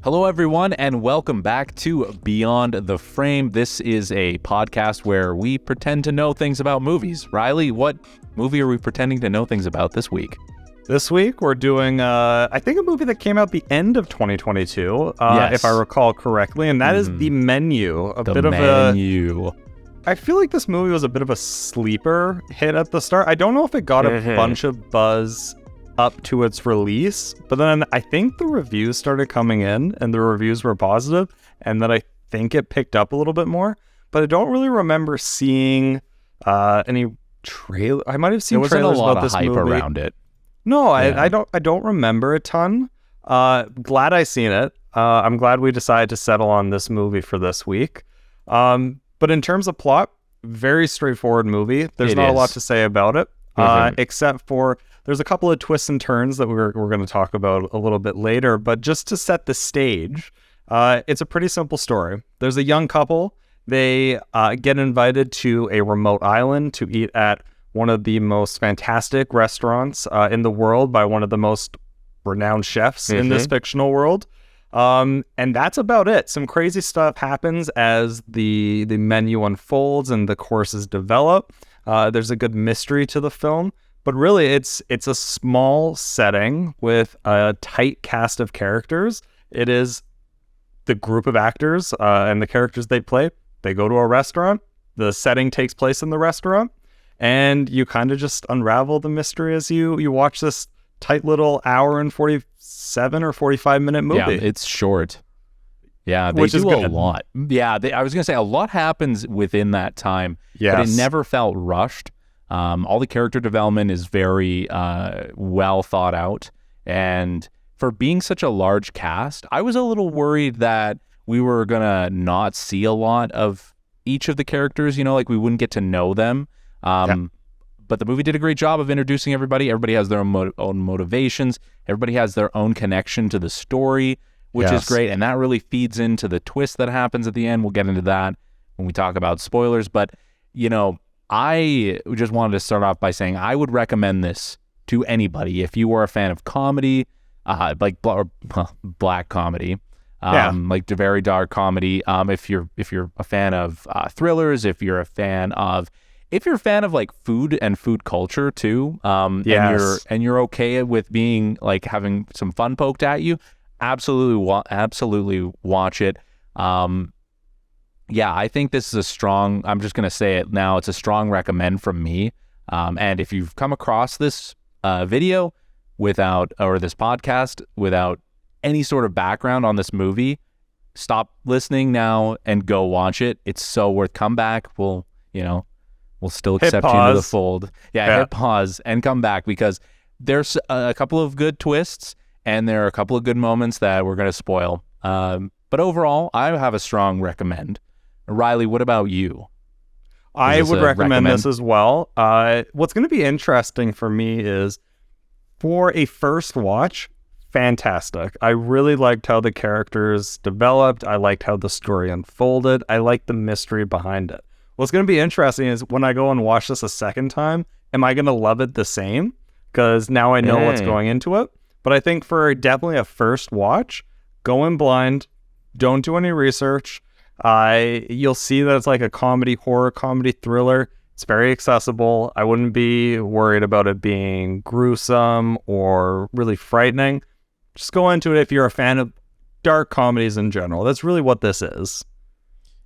Hello, everyone, and welcome back to Beyond the Frame. This is a podcast where we pretend to know things about movies. Riley, what movie are we pretending to know things about this week? This week, we're doing, I think, a movie that came out the end of 2022, Yes. if I recall correctly, and that is The Menu. I feel like this movie was a bit of a sleeper hit at the start. I don't know if it got a bunch of buzz up to its release, but then I think the reviews started coming in, and the reviews were positive, and then I think it picked up a little bit more, but I don't really remember seeing any trailer. I might have seen trailers about this movie. There wasn't a lot of hype around it. No, I don't remember a ton. Glad I seen it. I'm glad we decided to settle on this movie for this week. But in terms of plot, very straightforward movie. There's not a lot to say about it, except for there's a couple of twists and turns that we're going to talk about a little bit later. But just to set the stage, it's a pretty simple story. There's a young couple. They get invited to a remote island to eat at one of the most fantastic restaurants in the world by one of the most renowned chefs in this fictional world. And that's about it. Some crazy stuff happens as the menu unfolds and the courses develop. There's a good mystery to the film, but really it's a small setting with a tight cast of characters. It is the group of actors and the characters they play. They go to a restaurant. The setting takes place in the restaurant. And you kind of just unravel the mystery as you watch this tight little hour and 47 or 45 minute movie. Yeah, it's short. Yeah, they do a lot. Yeah, I was going to say a lot happens within that time, but it never felt rushed. All the character development is very well thought out. And for being such a large cast, I was a little worried that we were going to not see a lot of each of the characters, like we wouldn't get to know them. But the movie did a great job of introducing everybody. Everybody has their own motivations. Everybody has their own connection to the story, which is great. And that really feeds into the twist that happens at the end. We'll get into that when we talk about spoilers. But, I just wanted to start off by saying I would recommend this to anybody. If you are a fan of comedy, like black comedy, like the very dark comedy. If you're a fan of thrillers, if you're a fan of like food and food culture too, and you're okay with being like having some fun poked at you, absolutely watch it. I think this is a strong, I'm just going to say it now, it's a strong recommend from me. And if you've come across this video or this podcast without any sort of background on this movie, stop listening now and go watch it. It's so worth. Come back. We'll still accept you into the fold. Hit pause and come back because there's a couple of good twists and there are a couple of good moments that we're going to spoil. But overall, I have a strong recommend. Riley, what about you? I would recommend this as well. What's going to be interesting for me is for a first watch, fantastic. I really liked how the characters developed. I liked how the story unfolded. I liked the mystery behind it. What's going to be interesting is when I go and watch this a second time, am I going to love it the same? Because now I know what's going into it. But I think for definitely a first watch, go in blind, don't do any research. You'll see that it's like a horror comedy thriller. It's very accessible. I wouldn't be worried about it being gruesome or really frightening. Just go into it if you're a fan of dark comedies in general. That's really what this is.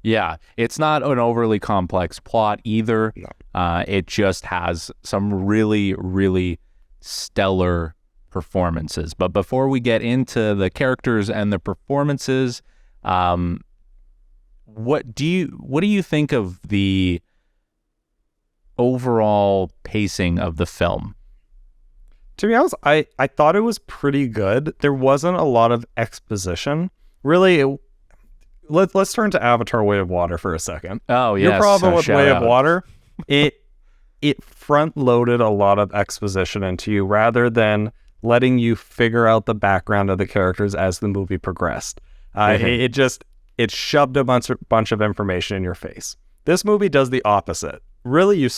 Yeah, it's not an overly complex plot either. No. It just has some really, really stellar performances. But before we get into the characters and the performances, what do you think of the overall pacing of the film? To be honest, I thought it was pretty good. There wasn't a lot of exposition. Really, let's turn to Avatar: Way of Water for a second. Oh, yes. Your problem with Way of Water, it front-loaded a lot of exposition into you rather than letting you figure out the background of the characters as the movie progressed. It shoved a bunch of information in your face. This movie does the opposite. Really,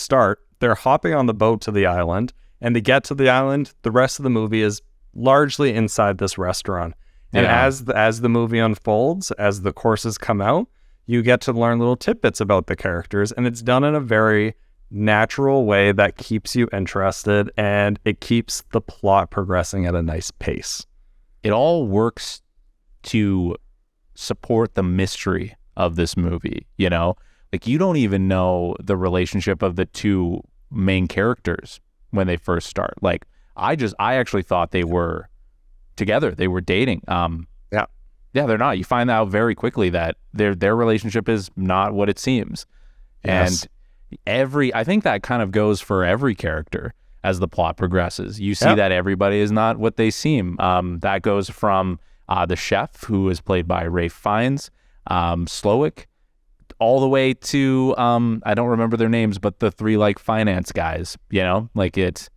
they're hopping on the boat to the island, and to get to the island, the rest of the movie is largely inside this restaurant. And as the movie unfolds, as the courses come out, you get to learn little tidbits about the characters, and it's done in a very natural way that keeps you interested, and it keeps the plot progressing at a nice pace. It all works to support the mystery of this movie, you know? Like, you don't even know the relationship of the two main characters when they first start. Like, I actually thought they were together. They were dating. Yeah, they're not. You find out very quickly that their relationship is not what it seems. Yes. And I think that kind of goes for every character as the plot progresses. You see that everybody is not what they seem. That goes from the chef, who is played by Ralph Fiennes, Slowick, all the way to I don't remember their names, but the three like finance guys. You know, like every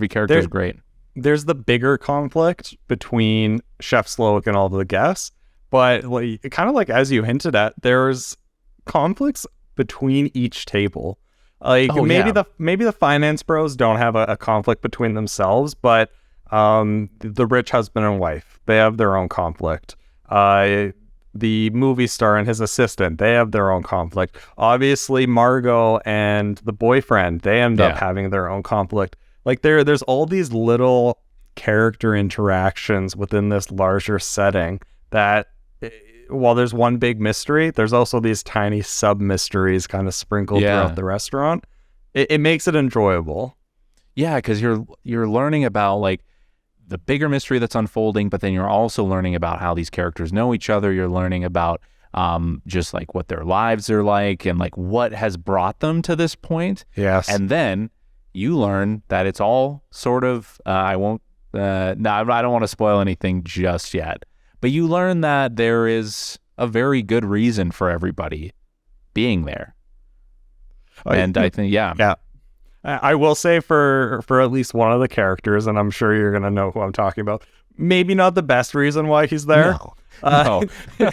character is great. There's the bigger conflict between Chef Slowick and all the guests, but like, kind of like as you hinted at, there's conflicts between each table. Like maybe the finance bros don't have a conflict between themselves, but the rich husband and wife, they have their own conflict. The movie star and his assistant, they have their own conflict. Obviously, Margot and the boyfriend, they end up having their own conflict. Like there's all these little character interactions within this larger setting that, while there's one big mystery, there's also these tiny sub-mysteries kind of sprinkled throughout the restaurant. It makes it enjoyable. Yeah, because you're learning about like the bigger mystery that's unfolding, but then you're also learning about how these characters know each other. You're learning about just like what their lives are like and like what has brought them to this point. Yes. And then you learn that it's all sort of, I don't want to spoil anything just yet, but you learn that there is a very good reason for everybody being there. And I think, I will say for at least one of the characters, and I'm sure you're going to know who I'm talking about, maybe not the best reason why he's there. No.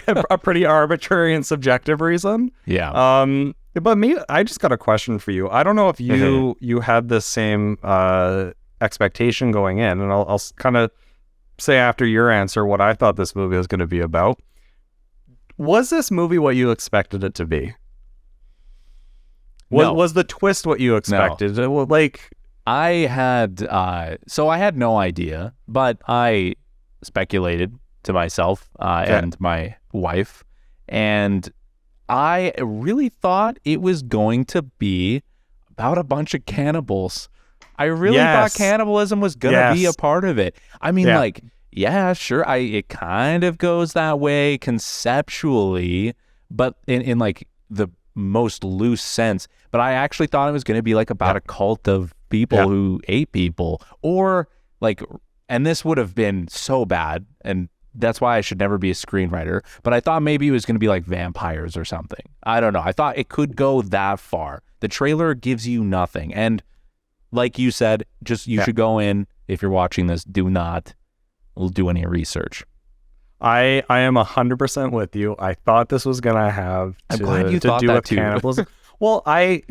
A pretty arbitrary and subjective reason. Yeah. But I just got a question for you. I don't know if you had the same expectation going in, and I'll kind of say after your answer what I thought this movie was going to be about. Was this movie what you expected it to be? No. Was the twist what you expected? No. Like, I had no idea, but I speculated to myself and my wife, and I really thought it was going to be about a bunch of cannibals. I really thought cannibalism was going to be a part of it. I mean, sure, it kind of goes that way conceptually, but in like the most loose sense. But I actually thought it was going to be like about a cult of people who ate people, or like, and this would have been so bad, and that's why I should never be a screenwriter. But I thought maybe it was going to be like vampires or something. I don't know. I thought it could go that far. The trailer gives you nothing. And like you said, you should go in, if you're watching this, do not do any research. I am 100% with you. I thought this was going to have I'm glad you thought do that with too. cannibalism. Well, I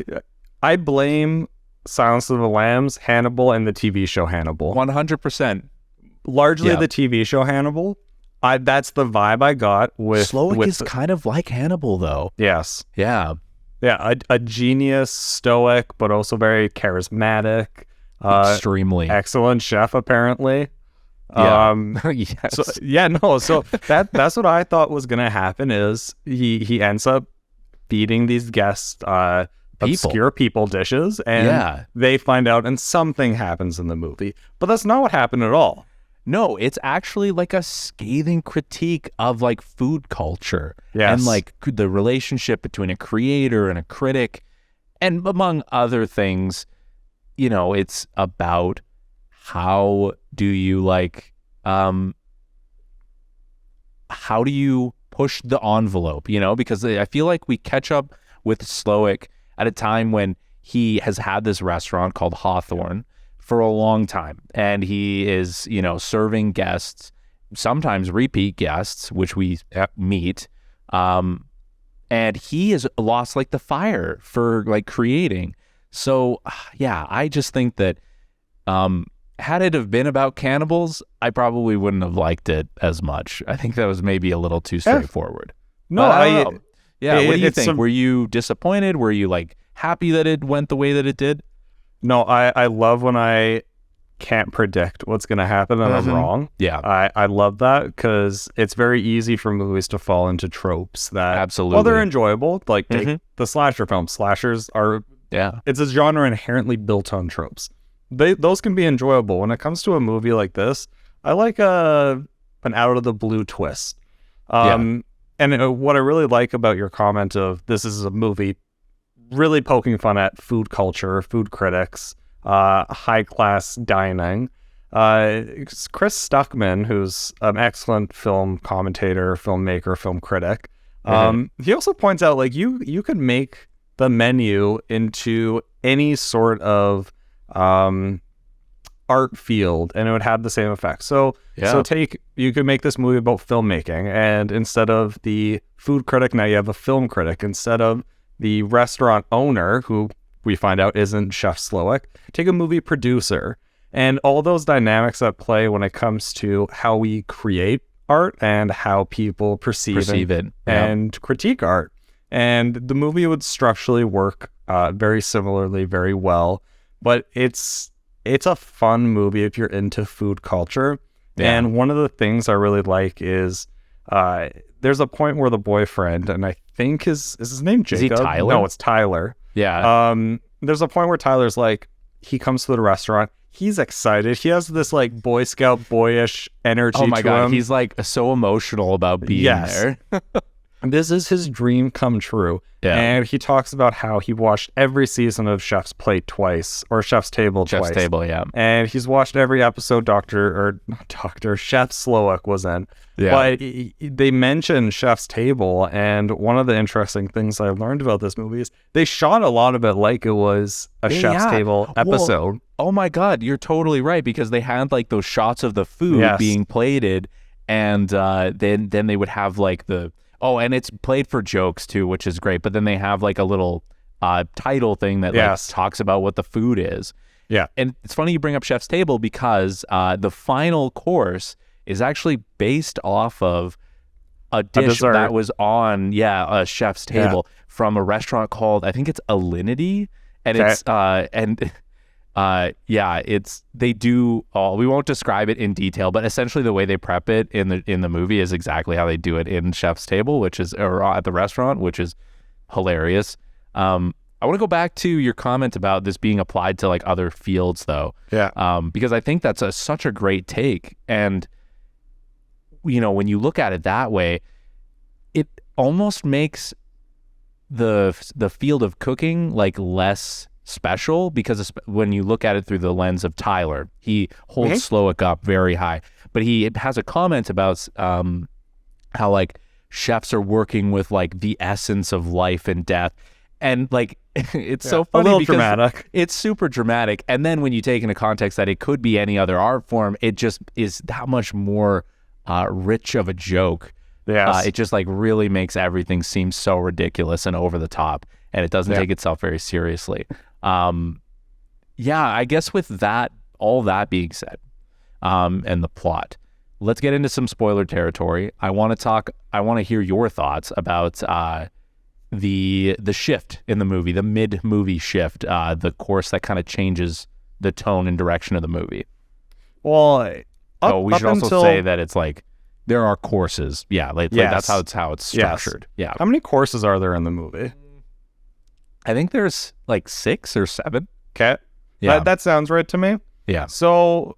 blame Silence of the Lambs, Hannibal, and the TV show Hannibal. 100%. Largely the TV show Hannibal. That's the vibe I got with... Slowick is kind of like Hannibal, though. Yes. Yeah. Yeah, a genius, stoic, but also very charismatic. Extremely. Excellent chef, apparently. Yeah. Yes. So that's what I thought was going to happen is he ends up feeding these guests obscure people dishes, and they find out, and something happens in the movie. But that's not what happened at all. No, it's actually like a scathing critique of like food culture and like the relationship between a creator and a critic, and among other things, you know, it's about how do you how do you push the envelope, you know, because I feel like we catch up with Slowick at a time when he has had this restaurant called Hawthorne for a long time, and he is, you know, serving guests, sometimes repeat guests, which we meet, and he has lost like the fire for like creating. So I just think that had it have been about cannibals, I probably wouldn't have liked it as much. I think that was maybe a little too straightforward. No, I don't know. Yeah, what do you think? Were you disappointed? Were you like happy that it went the way that it did? No, I love when I can't predict what's going to happen and I'm wrong. Yeah. I love that because it's very easy for movies to fall into tropes that, absolutely, while they're enjoyable, like take the slasher film. Slashers are, it's a genre inherently built on tropes. Those can be enjoyable. When it comes to a movie like this, I like an out of the blue twist. And what I really like about your comment of this is a movie really poking fun at food culture, food critics, high class dining. Chris Stuckman, who's an excellent film commentator, filmmaker, film critic, he also points out like you could make the menu into any sort of art field and it would have the same effect. So you could make this movie about filmmaking, and instead of the food critic, now you have a film critic. Instead of the restaurant owner, who we find out isn't Chef Slowick, take a movie producer, and all those dynamics at play when it comes to how we create art and how people perceive it and critique art. And the movie would structurally work very similarly, very well. But it's a fun movie if you're into food culture. Yeah. And one of the things I really like is there's a point where the boyfriend, and I think is his name Jacob? Is he Tyler? No, it's Tyler. Yeah. There's a point where Tyler's like, he comes to the restaurant. He's excited. He has this like Boy Scout boyish energy to him. Oh my God. He's like so emotional about being there. This is his dream come true. Yeah. And he talks about how he watched every season of Chef's Plate twice, or Chef's Table twice. Chef's Table, yeah. And he's watched every episode Chef Slowick was in. Yeah. But they mentioned Chef's Table, and one of the interesting things I learned about this movie is they shot a lot of it like it was a Chef's Table episode. Well, oh my God, you're totally right, because they had like those shots of the food being plated, and then they would have like and it's played for jokes too, which is great. But then they have like a little title thing that like talks about what the food is. Yeah. And it's funny you bring up Chef's Table, because the final course is actually based off of a dish that was on a Chef's Table from a restaurant called, I think it's Alinity. And it's they do we won't describe it in detail, but essentially the way they prep it in the movie is exactly how they do it in Chef's Table, or at the restaurant, which is hilarious. I want to go back to your comment about this being applied to like other fields though. Yeah. Because I think that's such a great take, and when you look at it that way, it almost makes the field of cooking like less special, because when you look at it through the lens of Tyler, he holds Slowick up very high, but he has a comment about how like chefs are working with like the essence of life and death, and like it's so funny, a little because dramatic. It's super dramatic, and then when you take into context that it could be any other art form, it just is that much more rich of a joke. It just like really makes everything seem so ridiculous and over the top, and it doesn't take itself very seriously. I guess with that, all that being said, and the plot, let's get into some spoiler territory. I want to hear your thoughts about the shift in the movie, the mid-movie shift, the course that kind of changes the tone and direction of the movie. Well, we should also say that it's like there are courses. Like that's how it's structured. Yes. Yeah. How many courses are there in the movie? I think there's like 6 or 7. Okay. Yeah. That sounds right to me. Yeah. So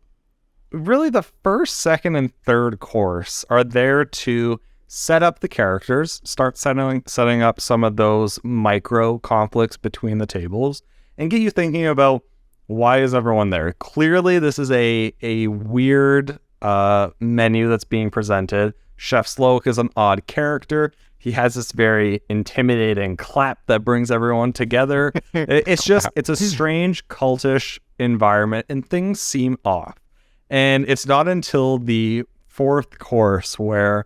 really the first, second, and third course are there to set up the characters, start setting up some of those micro conflicts between the tables, and get you thinking about why is everyone there. Clearly this is a weird menu that's being presented. Chef Slowick is an odd character. He has this very intimidating clap that brings everyone together. It's a strange, cultish environment, and things seem off. And it's not until the fourth course where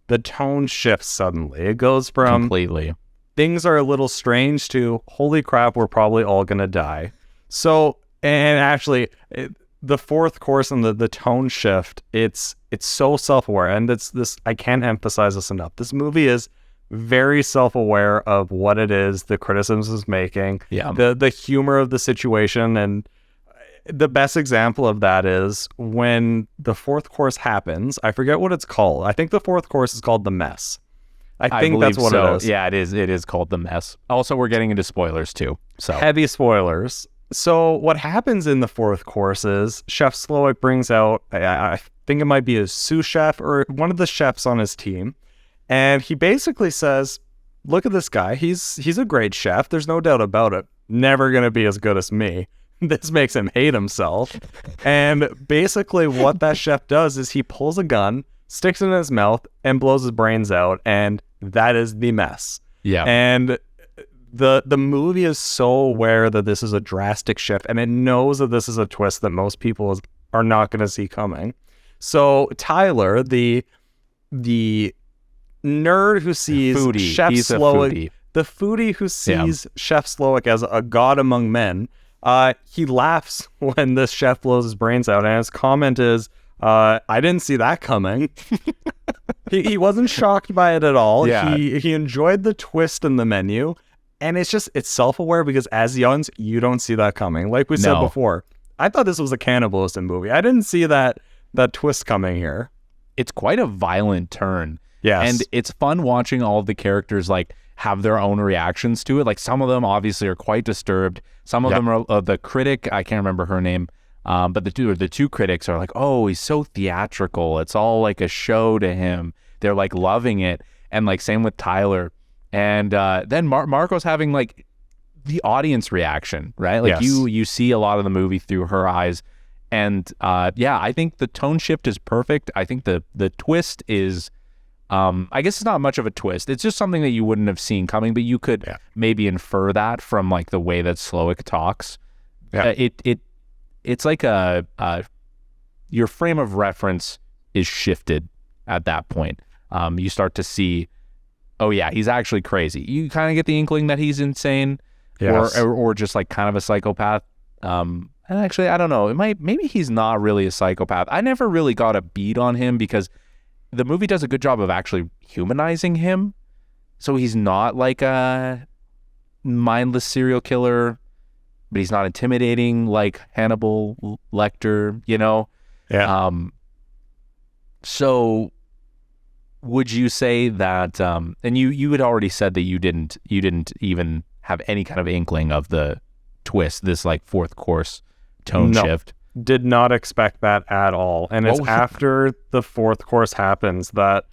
the tone shifts suddenly. It goes from completely things are a little strange to holy crap, we're probably all going to die. So, and actually, the fourth course and the tone shift, it's so self-aware, and it's this, I can't emphasize this enough. This movie is very self-aware of what it is the criticisms is making, the humor of the situation. And the best example of that is when the fourth course happens. I forget what it's called. I think the fourth course is called The Mess. I think that's what it is. Yeah, it is called The Mess. Also, we're getting into spoilers too, so heavy spoilers. So what happens in the fourth course is Chef Slowik brings out, I think it might be a sous chef or one of the chefs on his team, and he basically says, look at this guy. He's a great chef. There's no doubt about it. Never going to be as good as me. This makes him hate himself. And basically what that chef does is he pulls a gun, sticks it in his mouth, and blows his brains out. And that is The Mess. Yeah. And the movie is so aware that this is a drastic shift, and it knows that this is a twist that most people are not going to see coming. So Tyler, the nerd who sees Chef Slowik, the foodie who sees Chef Slowik as a god among men, he laughs when this chef blows his brains out, and his comment is, I didn't see that coming. he wasn't shocked by it at all. Yeah. He enjoyed the twist in the menu, and it's self-aware, because as youngs, you don't see that coming. Like we said before, I thought this was a cannibalism movie. I didn't see that twist coming here. It's quite a violent turn. Yes. And it's fun watching all of the characters like have their own reactions to it. Like some of them obviously are quite disturbed. Some of them are the critic, I can't remember her name, but the two critics are like, oh, he's so theatrical. It's all like a show to him. They're like loving it. And like same with Tyler. And then Marco's having like the audience reaction, right? Like you see a lot of the movie through her eyes. And I think the tone shift is perfect. I think the twist is, I guess it's not much of a twist. It's just something that you wouldn't have seen coming, but you could maybe infer that from like the way that Slowik talks. Yeah. It's like your frame of reference is shifted at that point. You start to see, oh yeah, he's actually crazy. You kind of get the inkling that he's insane, or just like kind of a psychopath. And actually, I don't know. Maybe he's not really a psychopath. I never really got a beat on him because the movie does a good job of actually humanizing him. So he's not like a mindless serial killer, but he's not intimidating like Hannibal Lecter, you know? Yeah. So would you say that, and you had already said that you didn't even have any kind of inkling of the twist, this like fourth course tone shift? Did not expect that at all. And it's after the fourth course happens that,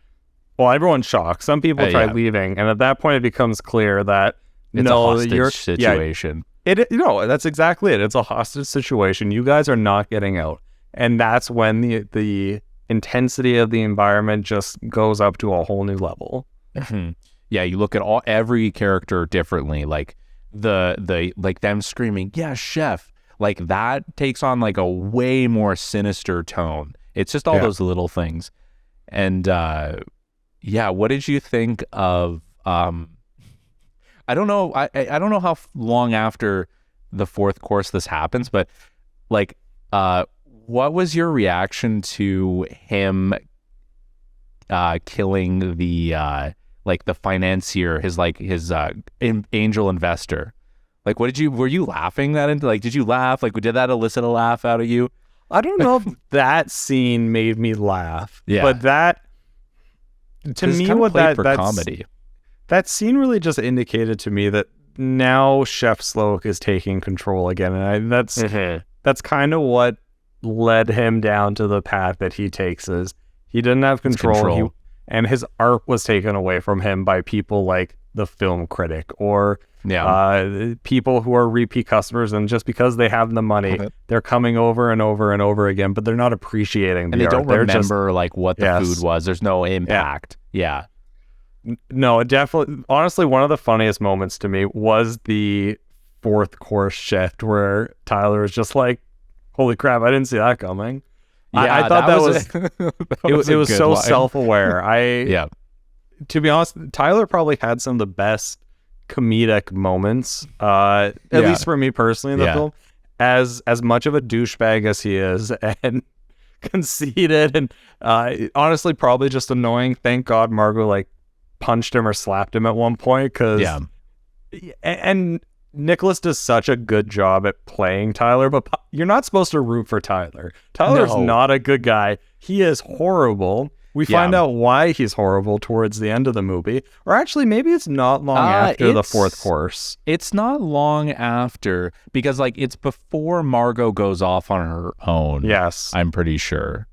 well, everyone's shocked. Some people try leaving, and at that point it becomes clear that it's a hostage situation. That's exactly it. It's a hostage situation. You guys are not getting out. And that's when the intensity of the environment just goes up to a whole new level. Mm-hmm. Yeah, you look at every character differently. Like the like them screaming, "Yeah, chef!" Like that takes on like a way more sinister tone. It's just all those little things. And what did you think of? I don't know. I don't know how long after the fourth course this happens, but like, what was your reaction to him killing the like the financier, his angel investor? Like, were you laughing that into, like, did you laugh? Like, did that elicit a laugh out of you? I don't know if that scene made me laugh. Yeah. But that, to me, what that's comedy. That scene really just indicated to me that now Chef Slowik is taking control again. And that's kind of what led him down to the path that he takes, is he didn't have control. And his art was taken away from him by people like the film critic or people who are repeat customers, and just because they have the money, they're coming over and over and over again, but they're not appreciating the and they art. Don't remember like what the food was. There's no impact. Yeah. No, it definitely. Honestly, one of the funniest moments to me was the fourth course shift where Tyler was just like, "Holy crap! I didn't see that coming." Yeah, I thought it was so self-aware. To be honest, Tyler probably had some of the best comedic moments, at least for me personally in the film. as much of a douchebag as he is, and conceited, and honestly probably just annoying. Thank God Margot like punched him or slapped him at one point, because and Nicholas does such a good job at playing Tyler, but you're not supposed to root for Tyler. Tyler's not a good guy. He is horrible. We find out why he's horrible towards the end of the movie. Or actually, maybe it's not long after the fourth course. It's not long after, because like it's before Margot goes off on her own. Yes. I'm pretty sure.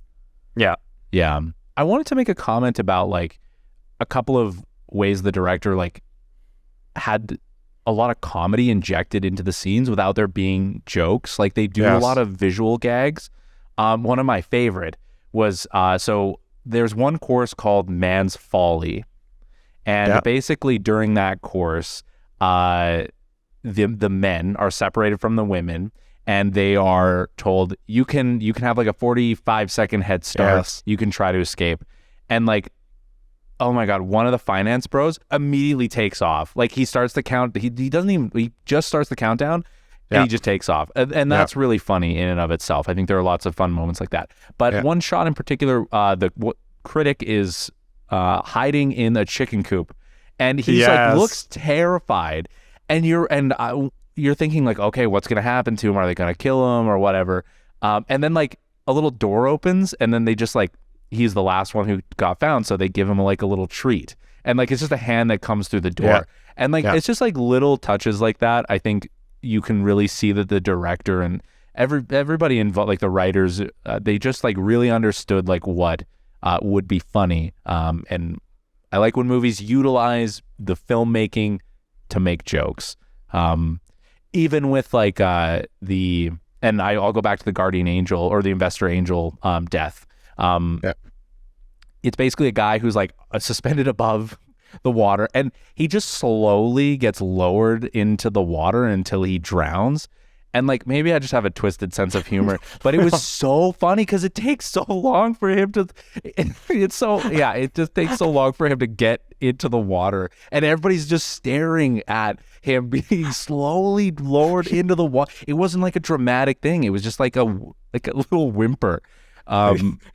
Yeah. Yeah. I wanted to make a comment about like a couple of ways the director like had a lot of comedy injected into the scenes without there being jokes. Like they do a lot of visual gags. One of my favorite was so there's one course called Man's Folly, and basically during that course, the men are separated from the women, and they are told you can have like a 45-second head start. Yes. You can try to escape, and like, oh my God, one of the finance bros immediately takes off. Like he starts the count. He just starts the countdown. And he just takes off. And that's really funny in and of itself. I think there are lots of fun moments like that. But one shot in particular, the critic is hiding in a chicken coop. And he's like, looks terrified. And you're thinking like, okay, what's going to happen to him? Are they going to kill him or whatever? And then like a little door opens, and then they just like, he's the last one who got found. So they give him like a little treat. And like, it's just a hand that comes through the door. Yeah. And like, it's just like little touches like that. I think you can really see that the director and everybody involved, like the writers, they just like really understood like what would be funny. And I like when movies utilize the filmmaking to make jokes. Even with like and I'll go back to the guardian angel or the investor angel death. It's basically a guy who's like suspended above the water, and he just slowly gets lowered into the water until he drowns. And like, maybe I just have a twisted sense of humor, but it was so funny because it takes so long for him to it just takes so long for him to get into the water, and everybody's just staring at him being slowly lowered into the water. It wasn't like a dramatic thing. It was just like a little whimper.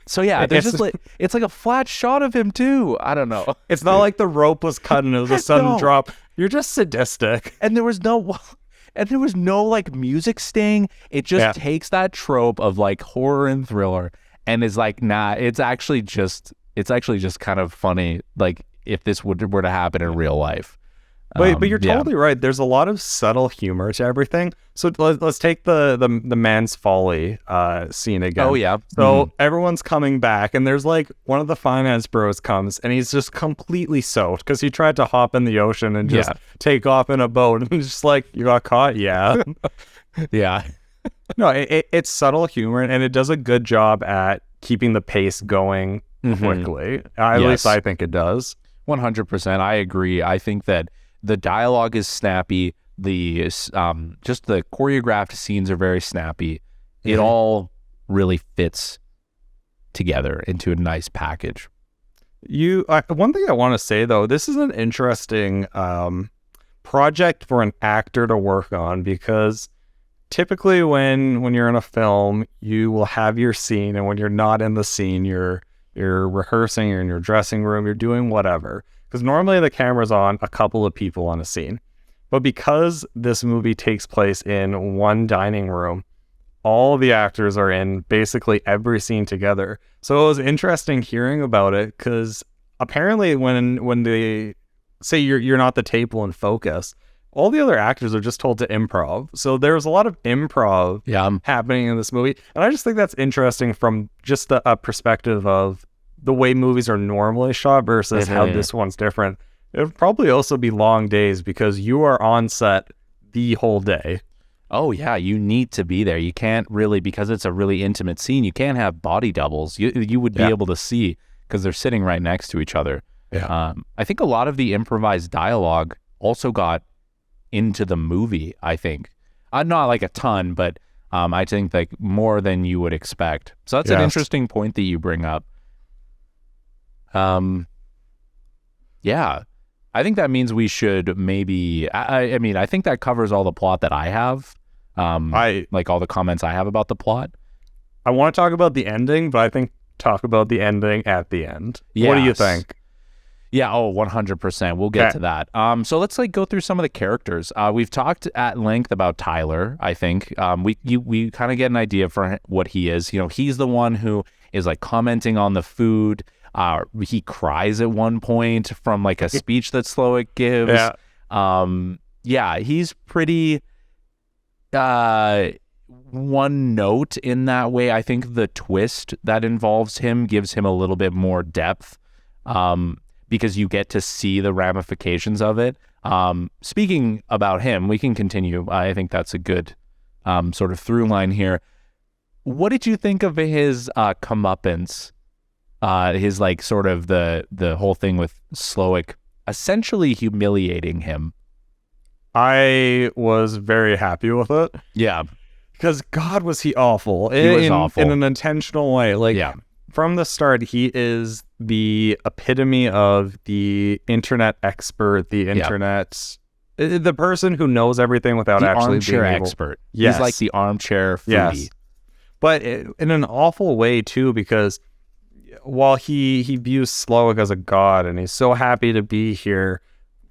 So yeah, there's just like, it's like a flat shot of him too. I don't know. It's not like the rope was cut and it was a sudden drop. You're just sadistic. And there was no like music sting. It just takes that trope of like horror and thriller and is like, nah, it's actually just kind of funny. Like if this were to happen in real life. But you're totally right. There's a lot of subtle humor to everything. So let's take the Man's Folly scene again. Oh yeah. So everyone's coming back, and there's like one of the finance bros comes, and he's just completely soaked because he tried to hop in the ocean and just take off in a boat, and he's just like, you got caught, yeah. Yeah. No, it's subtle humor, and it does a good job at keeping the pace going quickly. At least I think it does. 100%. I agree. I think that the dialogue is snappy. The just the choreographed scenes are very snappy. It all really fits together into a nice package. One thing I want to say though, this is an interesting project for an actor to work on, because typically when you're in a film, you will have your scene, and when you're not in the scene, you're rehearsing, you're in your dressing room, you're doing whatever. Because normally the camera's on a couple of people on a scene. But because this movie takes place in one dining room, all the actors are in basically every scene together. So it was interesting hearing about it, because apparently when they say you're not the table in focus, all the other actors are just told to improv. So there's a lot of improv happening in this movie. And I just think that's interesting from just a perspective of the way movies are normally shot versus how this one's different. It would probably also be long days because you are on set the whole day. Oh yeah, you need to be there. You can't really, because it's a really intimate scene, you can't have body doubles. You would be able to see because they're sitting right next to each other. Yeah. I think a lot of the improvised dialogue also got into the movie, I think. Not like a ton, but I think like more than you would expect. So that's an interesting point that you bring up. Yeah, I think that means we should maybe, I mean, I think that covers all the plot that I have. like all the comments I have about the plot. I want to talk about the ending, but I think talk about the ending at the end. Yes. What do you think? Yeah, 100%. We'll get to that. So let's go through some of the characters. We've talked at length about Tyler, I think. We kind of get an idea for what he is. He's the one who is commenting on the food. He cries at one point from a speech that Slowik gives. Yeah. He's pretty one note in that way. I think the twist that involves him gives him a little bit more depth. Because you get to see the ramifications of it. Speaking about him, we can continue. I think that's a good sort of through line here. What did you think of his comeuppance? His sort of the whole thing with Slowik essentially humiliating him. I was very happy with it. Yeah. Because God, was he awful. He was awful. In an intentional way. From the start, he is the epitome of the internet expert, the internet, the person who knows everything without actually being able. Expert. Yes. He's like the armchair foodie. Yes. But in an awful way, too, because while he views Slowik as a god and he's so happy to be here,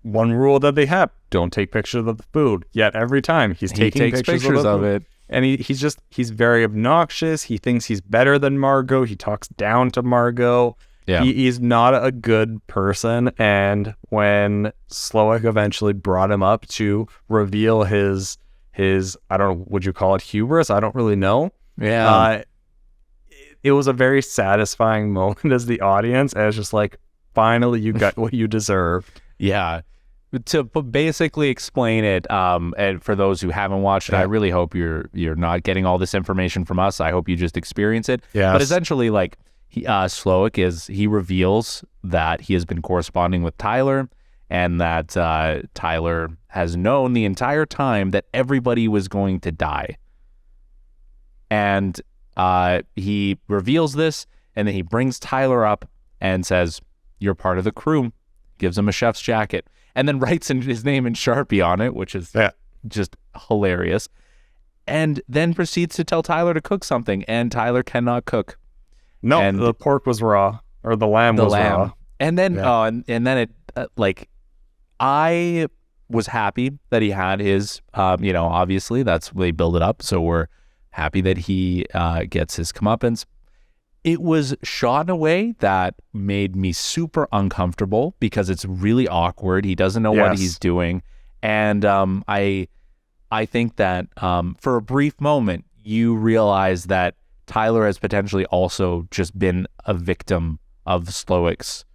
one rule that they have, don't take pictures of the food. Yet every time he takes pictures of it. And he's very obnoxious. He thinks he's better than Margot. He talks down to Margot. Yeah. He's not a good person. And when Slowik eventually brought him up to reveal his I don't know, would you call it hubris? I don't really know. Yeah. It was a very satisfying moment as the audience, as just finally you got what you deserved. Yeah. To basically explain it, and for those who haven't watched it, I really hope you're not getting all this information from us. I hope you just experience it. Yes. But essentially, Slowik he reveals that he has been corresponding with Tyler, and that Tyler has known the entire time that everybody was going to die. And he reveals this, and then he brings Tyler up and says, "You're part of the crew." Gives him a chef's jacket. And then writes his name in Sharpie on it, which is just hilarious. And then proceeds to tell Tyler to cook something, and Tyler cannot cook. No, and the pork was raw, or the lamb was raw. And then, and then it, I was happy that he had his, obviously that's they build it up. So we're happy that he gets his comeuppance. It was shot in a way that made me super uncomfortable because it's really awkward. He doesn't know what he's doing. And I think that for a brief moment, you realize that Tyler has potentially also just been a victim of Slowik's,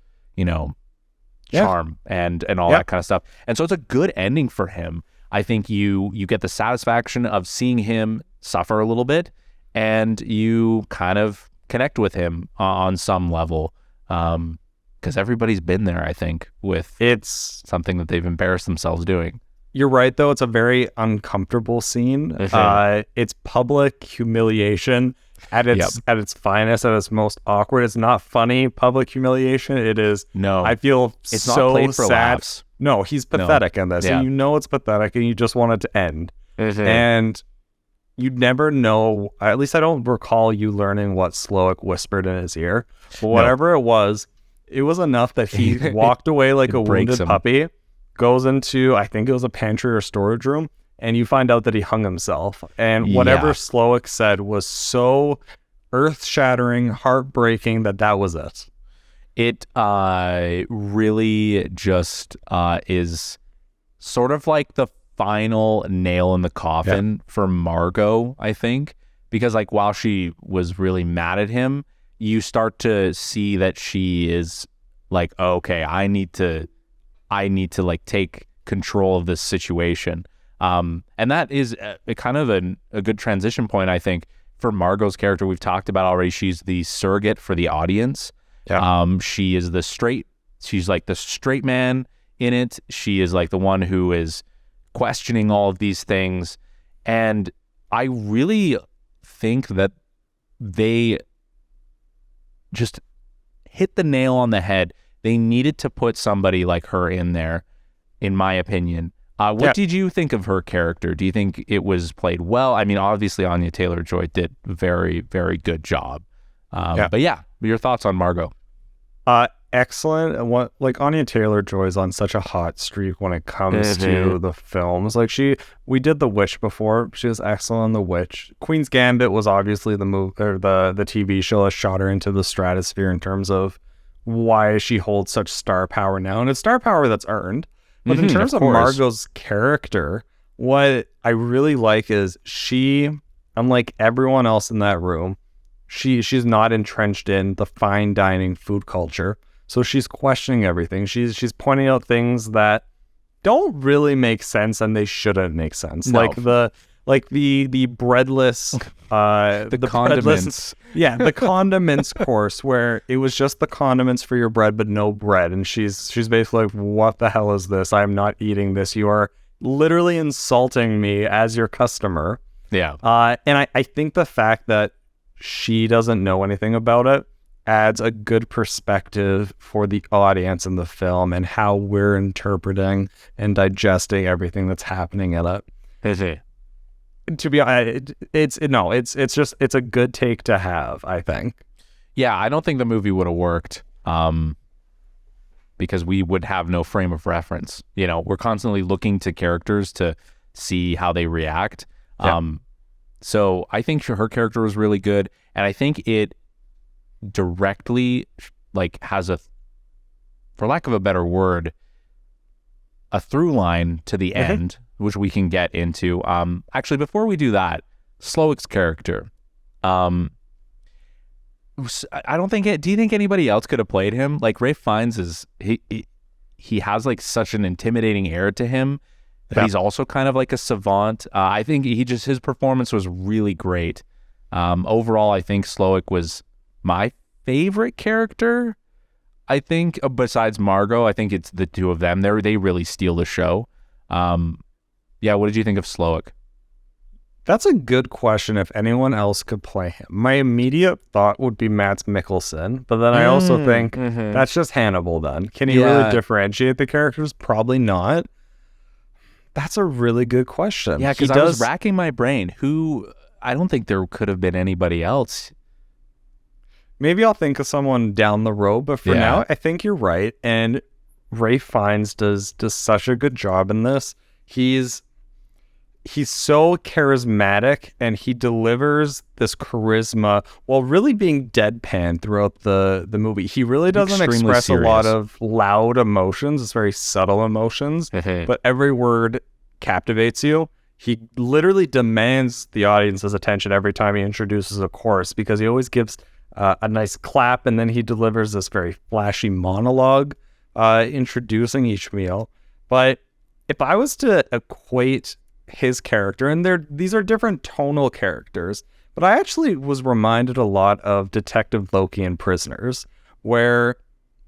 charm and all that kind of stuff. And so it's a good ending for him. I think you get the satisfaction of seeing him suffer a little bit, and you kind of connect with him on some level, because everybody's been there, I think, with it's something that they've embarrassed themselves doing. You're right, though. It's a very uncomfortable scene. It's public humiliation at its finest, at its most awkward. It's not funny public humiliation. It is. No, I feel it's so not played for sad. Laughs. No, he's pathetic in this, and it's pathetic, and you just want it to end. And you never know. At least I don't recall you learning what Slowik whispered in his ear. But whatever it was enough that he walked away like a wounded puppy. Goes into, I think it was a pantry or storage room, and you find out that he hung himself. And whatever Slowik said was so earth-shattering, heartbreaking that was it. It really just is sort of like the final nail in the coffin for Margot, I think. Because while she was really mad at him, you start to see that she is okay, I need to take control of this situation. And that is a kind of a good transition point, I think, for Margot's character. We've talked about already. She's the surrogate for the audience. She is she's the straight man in it. She is the one who is questioning all of these things. And I really think that they just hit the nail on the head. They needed to put somebody like her in there, in my opinion. What did you think of her character? Do you think it was played well? I mean, obviously Anya Taylor-Joy did a very, very good job. But yeah, your thoughts on Margot? Excellent. Anya Taylor-Joy is on such a hot streak when it comes to the films. We did The Witch before. She was excellent on The Witch. Queen's Gambit was obviously the TV show that shot her into the stratosphere in terms of why she holds such star power now, and it's star power that's earned. But in terms of Margot's character, what I really like is she, unlike everyone else in that room, she's not entrenched in the fine dining food culture. So she's questioning everything. She's pointing out things that don't really make sense and they shouldn't make sense. No. The breadless the condiments. The condiments course where it was just the condiments for your bread but no bread, and she's basically like, what the hell is this? I'm not eating this. You are literally insulting me as your customer. Yeah. And I think the fact that she doesn't know anything about it adds a good perspective for the audience in the film and how we're interpreting and digesting everything that's happening in it. Is it? To be honest, it's a good take to have, I think. Yeah, I don't think the movie would have worked because we would have no frame of reference. You know, we're constantly looking to characters to see how they react. Yeah. So I think her character was really good, and I think it directly has for lack of a better word, a through line to the end, which we can get into. Actually, before we do that, Slowick's character, I don't think do you think anybody else could have played him? Ralph Fiennes he has such an intimidating air to him, but he's also kind of like a savant. I think his performance was really great. Overall, I think Slowick was my favorite character. I think besides Margot, I think it's the two of them. They really steal the show. Yeah, what did you think of Slowick? That's a good question. If anyone else could play him, my immediate thought would be Mads Mikkelsen, but then I also think that's just Hannibal. Then can he really differentiate the characters? Probably not. That's a really good question. Yeah, because I was racking my brain. I don't think there could have been anybody else. Maybe I'll think of someone down the road, but for now, I think you're right. And Ralph Fiennes does such a good job in this. He's so charismatic, and he delivers this charisma while really being deadpan throughout the movie. He really doesn't express a lot of loud emotions. It's very subtle emotions, but every word captivates you. He literally demands the audience's attention every time he introduces a course, because he always gives a nice clap, and then he delivers this very flashy monologue introducing each meal. But if I was to equate his character, and these are different tonal characters, but I actually was reminded a lot of Detective Loki in Prisoners, where,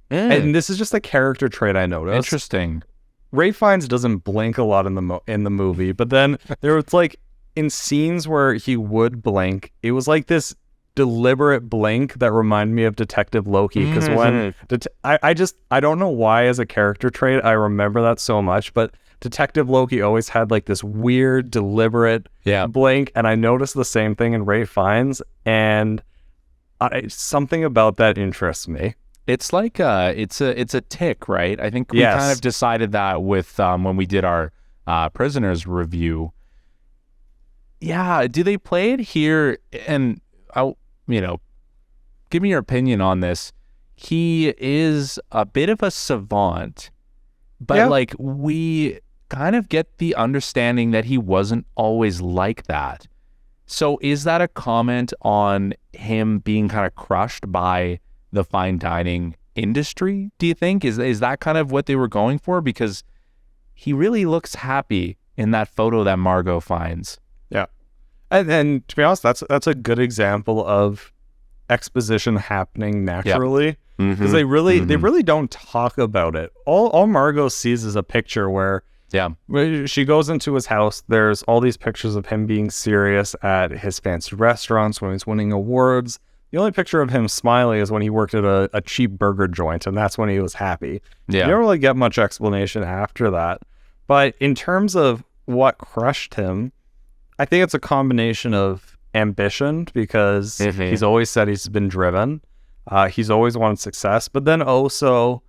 and this is just a character trait I noticed. Interesting. Ralph Fiennes doesn't blink a lot in the movie, but then there was in scenes where he would blink, it was this deliberate blink that reminded me of Detective Loki, because when I don't know why as a character trait I remember that so much, but Detective Loki always had this weird deliberate blink, and I noticed the same thing in Ralph Fiennes, and something about that interests me. It's it's a tick, right? I think we kind of decided that with when we did our Prisoners review. Yeah, do they play it here? And give me your opinion on this. He is a bit of a savant, but we kind of get the understanding that he wasn't always like that. So is that a comment on him being kind of crushed by the fine dining industry, do you think? Is that kind of what they were going for? Because he really looks happy in that photo that Margot finds. Yeah. And to be honest, that's a good example of exposition happening naturally, because they really don't talk about it. All Margot sees is a picture where she goes into his house. There's all these pictures of him being serious at his fancy restaurants when he's winning awards. The only picture of him smiling is when he worked at a cheap burger joint, and that's when he was happy. Yeah. You don't really get much explanation after that. But in terms of what crushed him, I think it's a combination of ambition, because he's always said he's been driven. He's always wanted success, but then also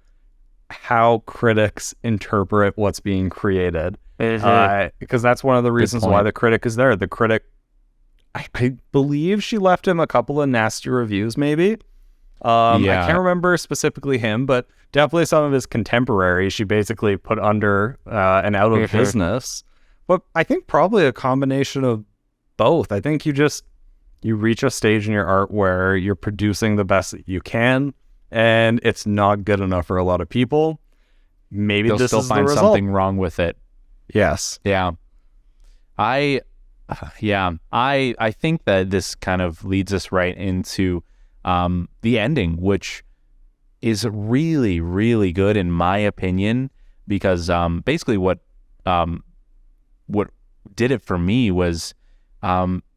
how critics interpret what's being created. Because that's one of the reasons why the critic is there. The critic, I believe she left him a couple of nasty reviews, maybe. I can't remember specifically him, but definitely some of his contemporaries she basically put under and out of business. But I think probably a combination of both. I think you reach a stage in your art where you're producing the best that you can, and it's not good enough for a lot of people. Maybe they'll this still is the find result. something wrong with it. Yes. Yeah. I think that this kind of leads us right into the ending, which is really, really good in my opinion, because basically what did it for me was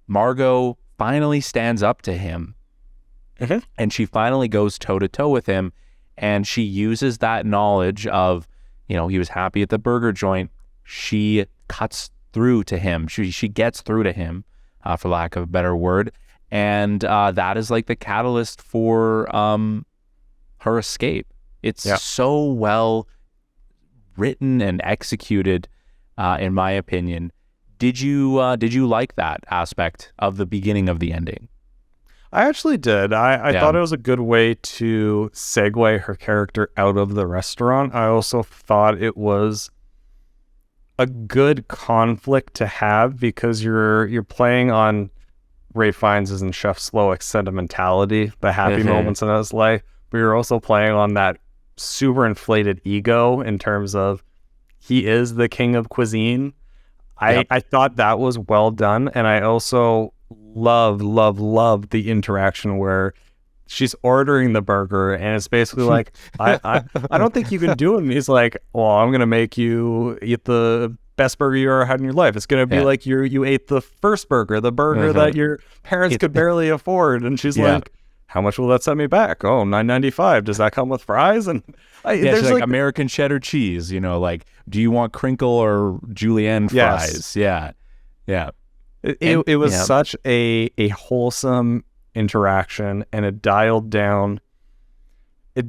Margot finally stands up to him, and she finally goes toe to toe with him, and she uses that knowledge of, he was happy at the burger joint. She cuts through to him. She gets through to him, for lack of a better word, and that is like the catalyst for her escape. It's so well written and executed, in my opinion. Did you like that aspect of the beginning of the ending? I actually did. I thought it was a good way to segue her character out of the restaurant. I also thought it was a good conflict to have, because you're playing on Ralph Fiennes' and Chef Slowik's sentimentality, the happy moments in his life, but you're also playing on that super inflated ego in terms of he is the king of cuisine. I thought that was well done, and I also love the interaction where she's ordering the burger, and it's basically like, I don't think you can do it. And he's like, well, I'm gonna make you eat the best burger you ever had in your life. It's gonna be like you ate the first burger, the burger that your parents could barely afford. And she's like, how much will that set me back? Oh, $9.95. Does that come with fries? And there's like American cheddar cheese, like, do you want crinkle or julienne fries? Yeah. It was such a wholesome interaction, and it dialed down the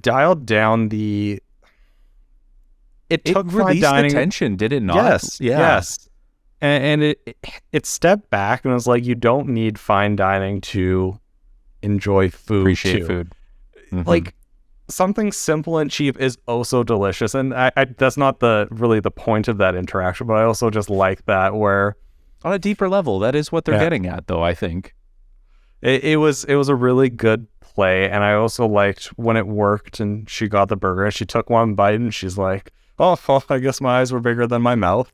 it took released dining the tension, did it not? Yes. And it stepped back and was like, you don't need fine dining to enjoy food. Appreciate food. Like, something simple and cheap is also delicious, and I that's not really the point of that interaction, but I also just like that, where on a deeper level, that is what they're getting at, though. I think it was a really good play, and I also liked when it worked and she got the burger and she took one bite and she's like, oh, I guess my eyes were bigger than my mouth,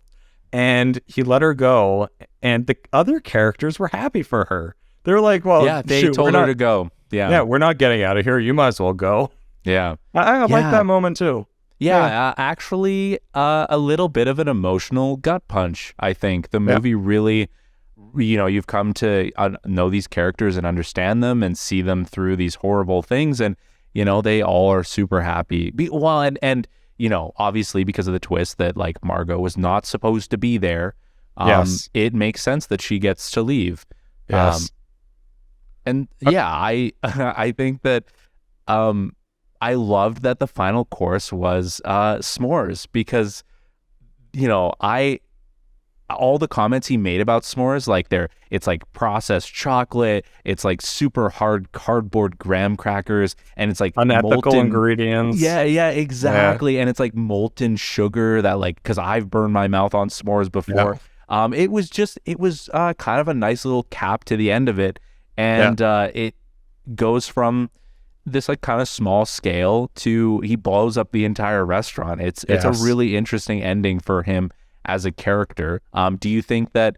and he let her go, and the other characters were happy for her. They're like, well, they told her to go. Yeah, we're not getting out of here. You might as well go. Yeah, I like that moment too. Actually, a little bit of an emotional gut punch. I think the movie really, you've come to know these characters and understand them and see them through these horrible things, and they all are super happy. And obviously because of the twist that like Margot was not supposed to be there. It makes sense that she gets to leave. Yes. I think that I loved that the final course was s'mores, because all the comments he made about s'mores, like it's like processed chocolate, it's like super hard cardboard graham crackers, and it's like unethical ingredients. Yeah, exactly. And it's like molten sugar that, like, because I've burned my mouth on s'mores before. It was kind of a nice little cap to the end of it, and it goes from this like kind of small scale to he blows up the entire restaurant. It's a really interesting ending for him as a character. Do you think that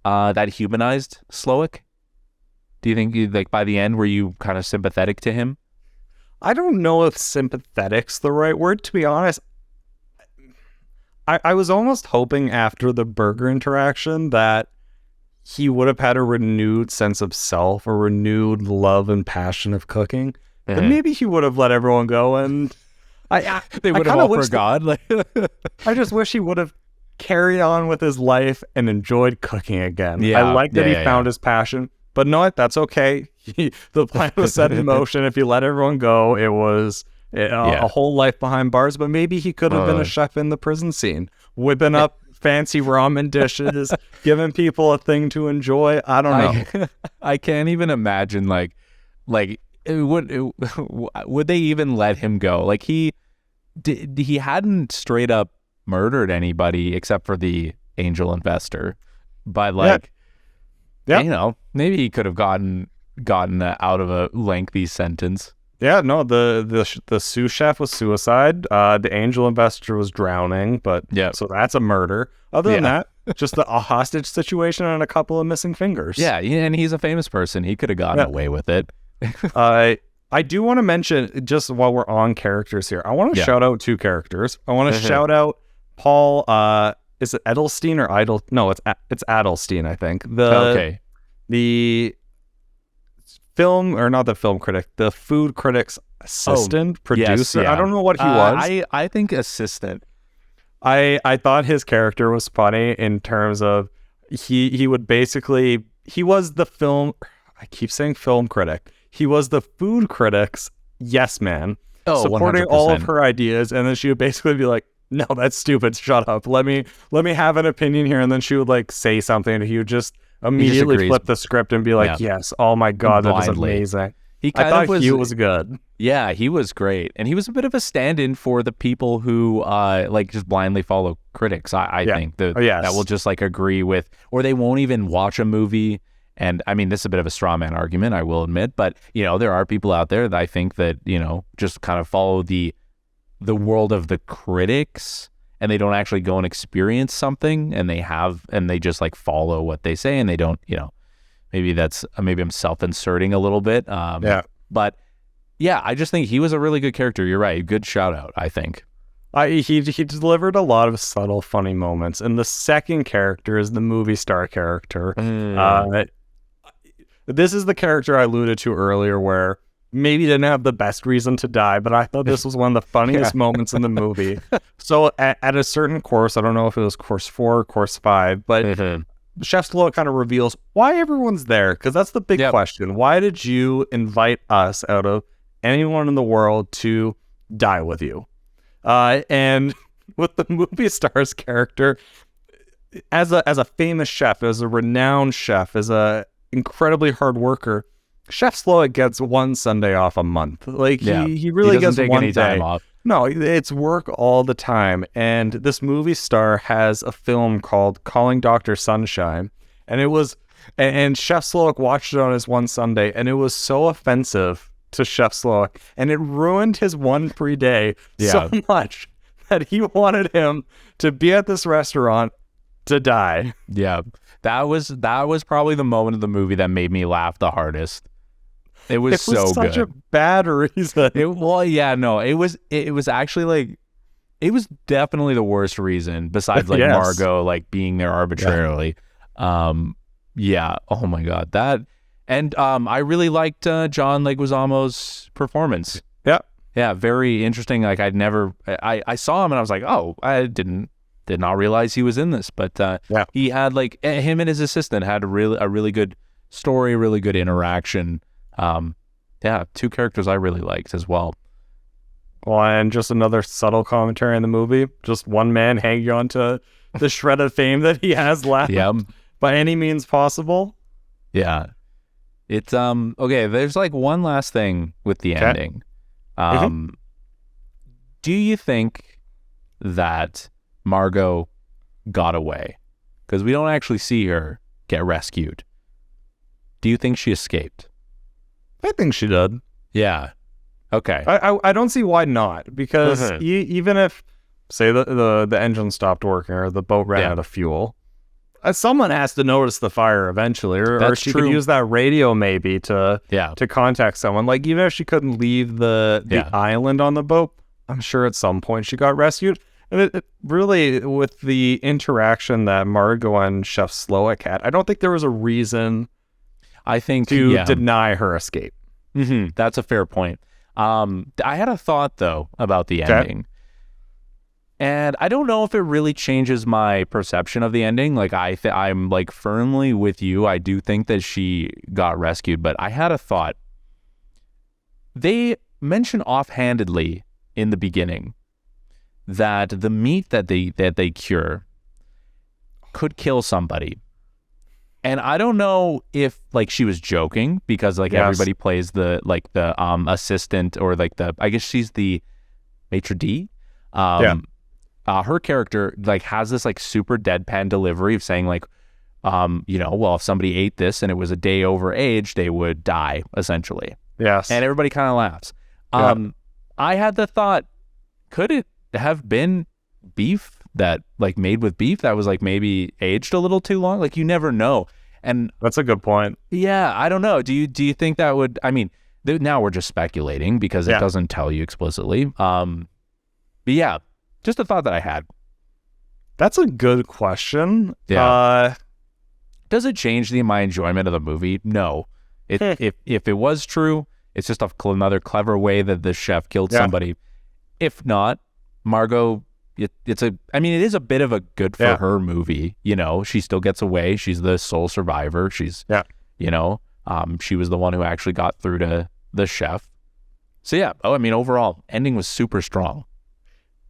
that humanized Slowik? Do you think like by the end were you kind of sympathetic to him? I don't know if sympathetic's the right word, to be honest. I was almost hoping after the burger interaction that he would have had a renewed sense of self, a renewed love and passion of cooking. Then maybe he would have let everyone go, and they would have all forgot. I just wish he would have carried on with his life and enjoyed cooking again. I like that he found his passion, but no, that's okay. The plan was set in motion. If he let everyone go, it was a whole life behind bars, but maybe he could have been a chef in the prison scene, whipping up fancy ramen dishes, giving people a thing to enjoy. I don't know. I can't even imagine would they even let him go? Like he hadn't straight up murdered anybody except for the angel investor, but you know, maybe he could have gotten out of a lengthy sentence. Yeah, no, the sous chef was suicide. The angel investor was drowning, but so that's a murder. Other than that, just a hostage situation and a couple of missing fingers. Yeah, and he's a famous person. He could have gotten away with it. I do want to mention, just while we're on characters here, I want to shout out 2 characters. I want to shout out Paul. Is it Edelstein or Idle? No, it's Adelstein, I think. The film, or not the film critic, the food critic's assistant, producer. I don't know what he was. I think assistant. I thought his character was funny in terms of he would basically, he was the film, I keep saying film critic. He was the food critic's yes man, supporting 100%. All of her ideas, and then she would basically be like, no, that's stupid, shut up. Let me have an opinion here. And then she would like say something and he would just immediately flip the script and be like, yes, oh my God, that is amazing. I thought he was good. Yeah, he was great. And he was a bit of a stand-in for the people who just blindly follow critics, I think. That will just like agree with, or they won't even watch a movie. And I mean, this is a bit of a straw man argument, I will admit, but you know, there are people out there that I think that, you know, just kind of follow the world of the critics, and they don't actually go and experience something, and they just like follow what they say, and they don't, you know, maybe I'm self-inserting a little bit. But yeah, I just think he was a really good character. You're right. Good shout out, I think. He delivered a lot of subtle, funny moments. And the second character is the movie star character. This is the character I alluded to earlier, where maybe didn't have the best reason to die, but I thought this was one of the funniest moments in the movie. So at a certain course, I don't know if it was course 4 or course 5, but Chef Sloat kind of reveals why everyone's there, because that's the big question. Why did you invite us out of anyone in the world to die with you? And with the movie star's character, as a famous chef, as a renowned chef, as a incredibly hard worker, Chef Sloat gets one Sunday off a month. Like he really gets one day. Time off. No, it's work all the time. And this movie star has a film called Calling Dr. Sunshine, and Chef Sloat watched it on his one Sunday, and it was so offensive to Chef Sloat, and it ruined his one free day so much that he wanted him to be at this restaurant to die. Yeah, that was probably the moment of the movie that made me laugh the hardest. It was so such good. A bad reason. It was actually like, it was definitely the worst reason besides like Margot like being there arbitrarily. Oh my God, that. And I really liked John Leguizamo's performance. Yeah, very interesting. Like I saw him and I was like, oh, I did not realize he was in this. But he had like, him and his assistant had a really good story, really good interaction. Two characters I really liked as well. Well, and just another subtle commentary in the movie. Just one man hanging on to the shred of fame that he has left by any means possible. Yeah. It's okay, there's like one last thing with the ending. Do you think that Margot got away? Because we don't actually see her get rescued. Do you think she escaped? I think she did. Yeah. Okay. I don't see why not, because even if, say, the engine stopped working or the boat ran out of fuel, someone has to notice the fire eventually, or she could use that radio maybe to contact someone. Like, even if she couldn't leave the island on the boat, I'm sure at some point she got rescued. And it really, with the interaction that Margot and Chef Sloat had, I don't think there was a reason to deny her escape. That's a fair point. I had a thought though about the ending. And I don't know if it really changes my perception of the ending. Like I'm like firmly with you. I do think that she got rescued, but I had a thought. They mention offhandedly in the beginning that the meat that they cure could kill somebody. And I don't know if like she was joking because like everybody plays the assistant or like I guess she's the maitre d'. Her character like has this like super deadpan delivery of saying like, well, if somebody ate this and it was a day over age, they would die essentially. Yes. And everybody kind of laughs. I had the thought, could it have been beef that like made with beef that was like maybe aged a little too long? Like you never know. And that's a good point. Yeah, I don't know. Do you think that would? I mean, now we're just speculating because it doesn't tell you explicitly. But yeah, just a thought that I had. That's a good question. Yeah. Does it change my enjoyment of the movie? No. If it was true, it's just another clever way that the chef killed somebody. If not, Margot, it is a bit of a good for her movie. You know, she still gets away. She's the sole survivor. She's, she was the one who actually got through to the chef. So yeah, overall, ending was super strong.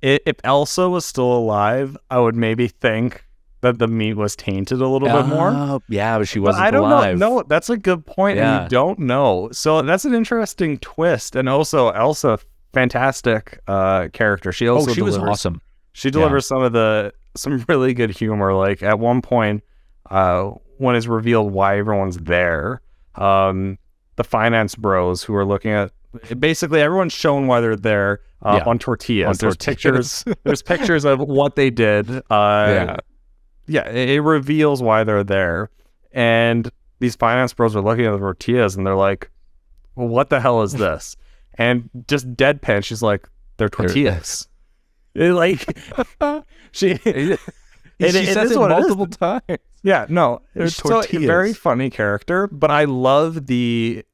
If Elsa was still alive, I would maybe think that the meat was tainted a little bit more. Yeah, but she wasn't alive. I don't know. No, that's a good point. And you don't know. So that's an interesting twist. And also Elsa, fantastic character. She was awesome. She delivers some really good humor. Like at one point, when it's revealed why everyone's there, the finance bros who are looking at basically everyone's shown why they're there on tortillas. There's pictures. There's pictures of what they did. It reveals why they're there, and these finance bros are looking at the tortillas and they're like, "Well, what the hell is this?" And just deadpan, she's like, "They're tortillas." She says it multiple times. Yeah, no, it's still a very funny character, but I love the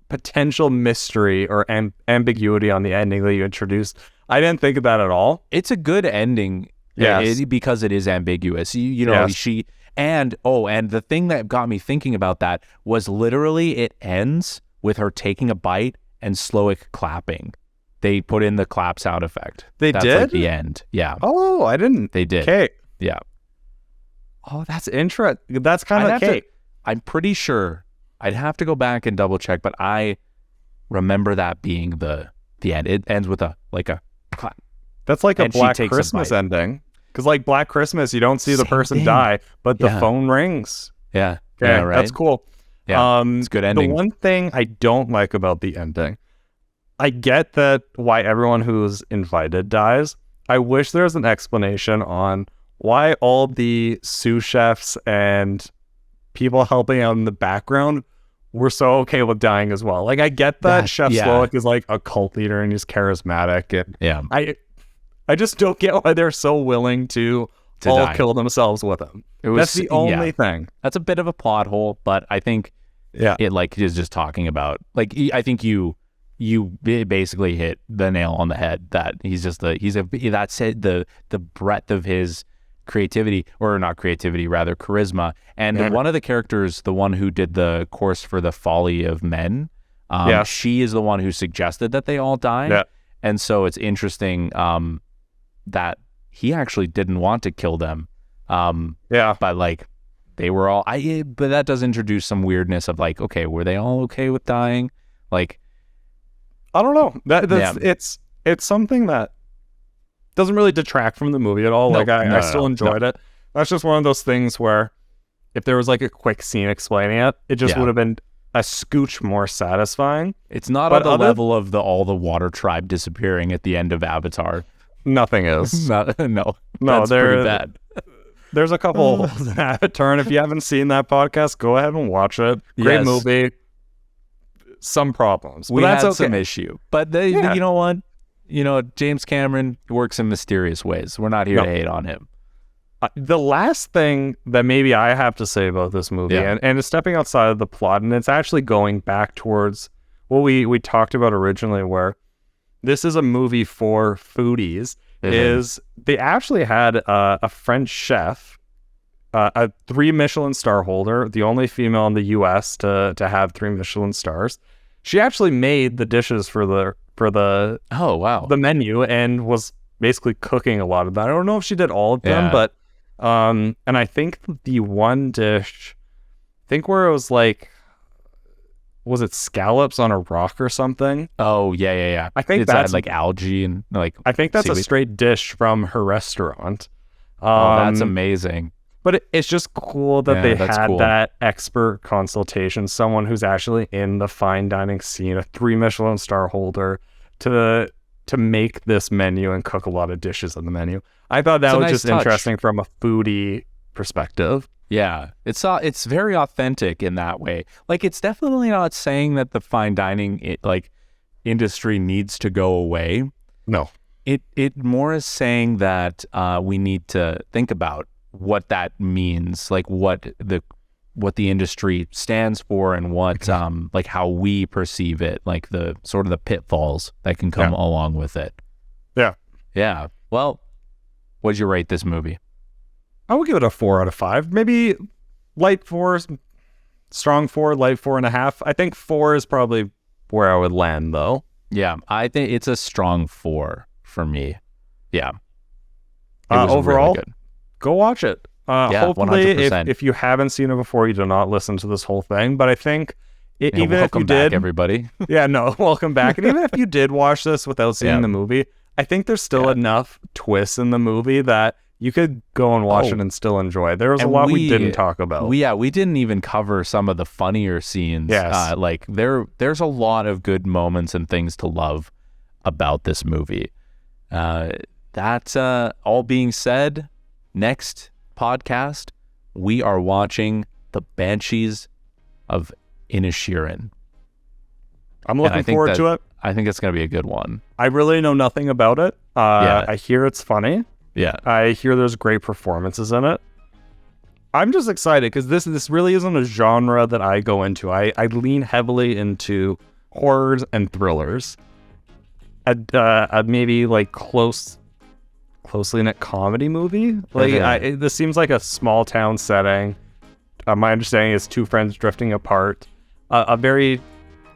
potential mystery or ambiguity on the ending that you introduced. I didn't think of that at all. It's a good ending, because it is ambiguous. She and the thing that got me thinking about that was literally it ends with her taking a bite and Slowick clapping. They put in the clap sound effect. That's did? Like the end. Yeah. Oh, I didn't. They did. Okay. Yeah. Oh, that's interesting. That's kind of okay. I'm pretty sure I'd have to go back and double check, but I remember that being the end. It ends with a clap. That's like a Black Christmas ending. Because like Black Christmas, you don't see the person die, but the phone rings. Yeah. Okay, yeah, right? That's cool. Yeah, it's a good ending. The one thing I don't like about the ending, I get that why everyone who's invited dies. I wish there was an explanation on why all the sous chefs and people helping out in the background were so okay with dying as well. Like I get that Chef Slowick is like a cult leader and he's charismatic, and I just don't get why they're so willing to all die. Kill themselves with him. That's the only thing. That's a bit of a plot hole, but I think it like is just talking about like I think you basically hit the nail on the head that that's it, the breadth of his creativity, or not creativity, rather charisma. And one of the characters, the one who did the course for the folly of men, she is the one who suggested that they all die. Yeah. And so it's interesting that he actually didn't want to kill them. But like they were all, but that does introduce some weirdness of like, okay, were they all okay with dying? Like, I don't know. It's something that doesn't really detract from the movie at all. I still enjoyed it. That's just one of those things where if there was like a quick scene explaining it, it just would have been a scooch more satisfying. It's not on the level of all the water tribe disappearing at the end of Avatar. Nothing is. No, that's pretty bad. There's a couple holes in Avatar, and if you haven't seen that podcast, go ahead and watch it. Great movie. Some problems. We had some issue. But you know what? James Cameron works in mysterious ways. We're not here to hate on him. The last thing that maybe I have to say about this movie, and it's stepping outside of the plot, and it's actually going back towards what we talked about originally, where this is a movie for foodies, is they actually had a French chef, a 3 Michelin star holder, the only female in the US to have 3 Michelin stars. She actually made the dishes for the the menu and was basically cooking a lot of that. I don't know if she did all of them, but and I think the one dish, where it was like, was it scallops on a rock or something? Oh, yeah. I think that's like algae and like I think that's seaweed. A straight dish from her restaurant. That's amazing. But it's just cool that they had that expert consultation, someone who's actually in the fine dining scene, a 3 Michelin star holder, to make this menu and cook a lot of dishes on the menu. I thought that was just interesting from a foodie perspective. Yeah, it's very authentic in that way. Like, it's definitely not saying that the fine dining industry needs to go away. No, it more is saying that we need to think about what that means, like what the industry stands for, and what like how we perceive it, like the sort of the pitfalls that can come along with it. Yeah. Well, what'd you rate this movie? I would give it a 4 out of 5. Maybe light 4, strong 4, light 4.5. I think 4 is probably where I would land, though. Yeah, I think it's a strong 4 for me. Yeah. Overall, really good. Go watch it. Hopefully, 100%. if you haven't seen it before, you do not listen to this whole thing. But I think even if you did, everybody. Welcome back. And even if you did watch this without seeing the movie, I think there's still enough twists in the movie that you could go and watch it and still enjoy. There was a lot we didn't talk about. We didn't even cover some of the funnier scenes. Yes. Like there's a lot of good moments and things to love about this movie. That all being said, next podcast, we are watching The Banshees of Inisherin. I'm looking forward to it. I think it's going to be a good one. I really know nothing about it. I hear it's funny. Yeah. I hear there's great performances in it. I'm just excited because this really isn't a genre that I go into. I lean heavily into horrors and thrillers. Maybe like closely knit comedy movie. Like this seems like a small town setting. My understanding is 2 friends drifting apart. A very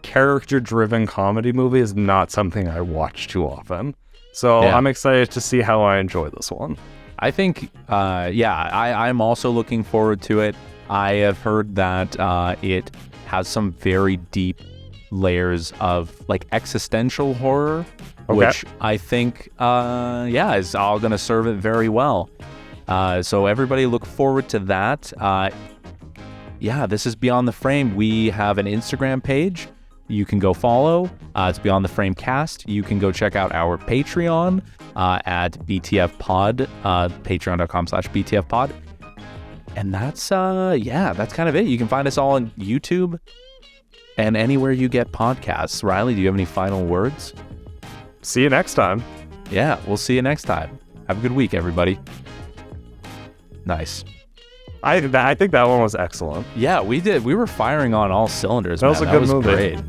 character-driven comedy movie is not something I watch too often. So I'm excited to see how I enjoy this one. I think, I'm also looking forward to it. I have heard that it has some very deep layers of like existential horror, which I think, is all going to serve it very well. So everybody look forward to that. This is Beyond the Frame. We have an Instagram page you can go follow. It's Beyond the Frame Cast. You can go check out our Patreon at BTF Pod, patreon.com/BTF Pod. And that's kind of it. You can find us all on YouTube and anywhere you get podcasts. Riley, do you have any final words? See you next time. Yeah, we'll see you next time. Have a good week, everybody. Nice. I think that one was excellent. Yeah, we did. We were firing on all cylinders. That was a good movie. Great.